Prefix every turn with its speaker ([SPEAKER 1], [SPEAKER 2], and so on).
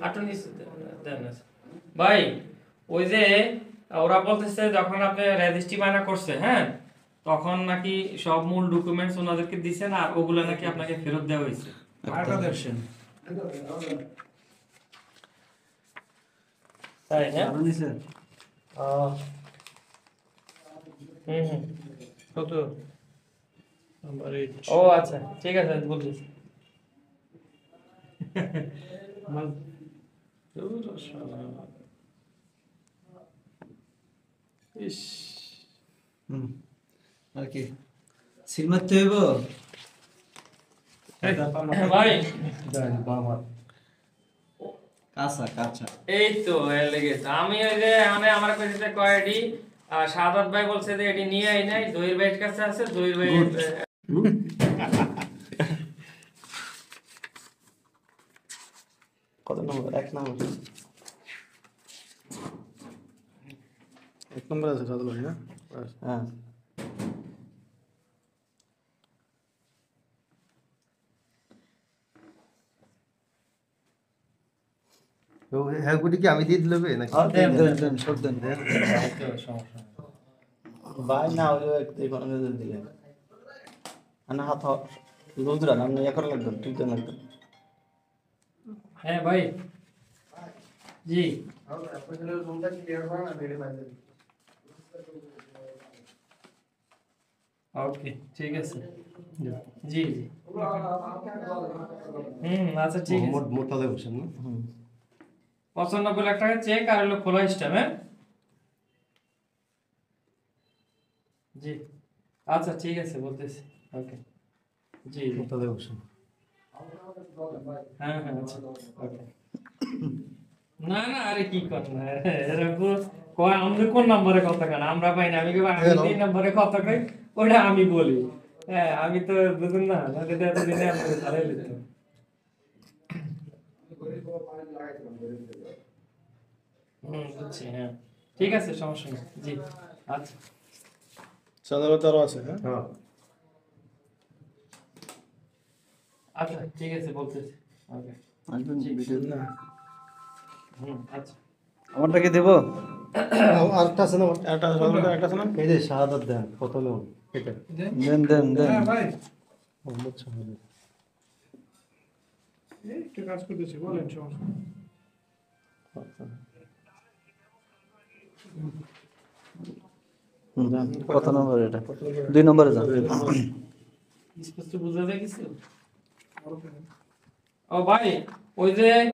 [SPEAKER 1] আটু নিচে দেন না। ভাই ওই যে ওরা বলতেছে যখন আপনি রেজিস্ট্রি বায়না করছে, হ্যাঁ, তখন নাকি সব মূল ডকুমেন্টস ওনাদেরকে দিছেন আর ওগুলো নাকি আপনাকে ফেরত দেওয়া হয়েছে।
[SPEAKER 2] আরেকটা দেখছেন
[SPEAKER 1] তাই না?
[SPEAKER 2] আরো নিচে
[SPEAKER 1] হুম হুম।
[SPEAKER 2] কত নাম্বার 8
[SPEAKER 1] ও আচ্ছা ঠিক আছে বলতেছি।
[SPEAKER 2] মাল দূর শালা ইস আর কি সিলমার তো হইব
[SPEAKER 1] ভাই
[SPEAKER 2] দেন বাবা কাঁচা কাঁচা
[SPEAKER 1] এই তো লেগেছে। আমি ওই যে মানে আমার কাছে কয়ডি সাদাত ভাই বলছে যে এটি নিয়ে আই নাই, জহির ভাইয়ের কাছে আছে, জহির ভাই
[SPEAKER 3] কত নম্বর? 1 নম্বর।
[SPEAKER 2] 1 নম্বর আছে সাদা ভাই না
[SPEAKER 3] হ্যাঁ
[SPEAKER 4] তো হ্যাঁ গুটি কি আমি দিয়ে দিলবে নাকি?
[SPEAKER 3] দেন দেন দেন সব দেন
[SPEAKER 1] সমস্যা
[SPEAKER 3] ভাই না হইলো এখন দিলেন আনা হাত লুজরা না ইয়া করা লাগবে ঠিক দেন লাগবে
[SPEAKER 1] হ্যাঁ ভাই জি ওকে ঠিক আছে জি জি আচ্ছা ঠিক আছে।
[SPEAKER 4] মোহাম্মদ মোতালেব হোসেন না?
[SPEAKER 1] 95 লাখ টাকা চেক আর হলো খোলা স্ট্যাম্প। হ্যাঁ জি আচ্ছা ঠিক আছে বলতেছি। ওকে জি জি
[SPEAKER 4] মোতালেব হোসেন।
[SPEAKER 1] হ্যাঁ হ্যাঁ আচ্ছা ওকে। না না আরে কি কথা এরকম কয় আমাদের কোন নম্বরে কথা কেন আমরা পাই না, আমি কি আমি 3 নম্বরে কথা কই ওটা আমি বলি। হ্যাঁ আমি তো বুঝুন না নাকি এতদিনে আমি ধরে লিখতাম। বুঝছি হ্যাঁ ঠিক আছে সমস্যা নেই জি আচ্ছা
[SPEAKER 2] সাদা ভাই তারও আছে হ্যাঁ
[SPEAKER 4] হ্যাঁ
[SPEAKER 1] আচ্ছা ঠিক আছে বলতেছি। ওকে
[SPEAKER 3] আসবেন ভিডিও
[SPEAKER 2] না
[SPEAKER 1] আচ্ছা
[SPEAKER 3] আমারটা দেব
[SPEAKER 4] আরেকটা আছে না?
[SPEAKER 2] একটা সাদা ভাই একটা আছে না
[SPEAKER 4] এই যে শাহাদাত দেন কত নেন এটা?
[SPEAKER 3] দেন দেন দেন
[SPEAKER 2] হ্যাঁ ভাই
[SPEAKER 4] মোহাম্মদ শাহাদাত।
[SPEAKER 2] এই একটু কাজ করতেছি বলেন সমস্যা
[SPEAKER 3] কত নম্বর এটা 2 নম্বরে যান
[SPEAKER 1] স্পষ্ট বোঝা যায় কিছু? ও ভাই ওই যে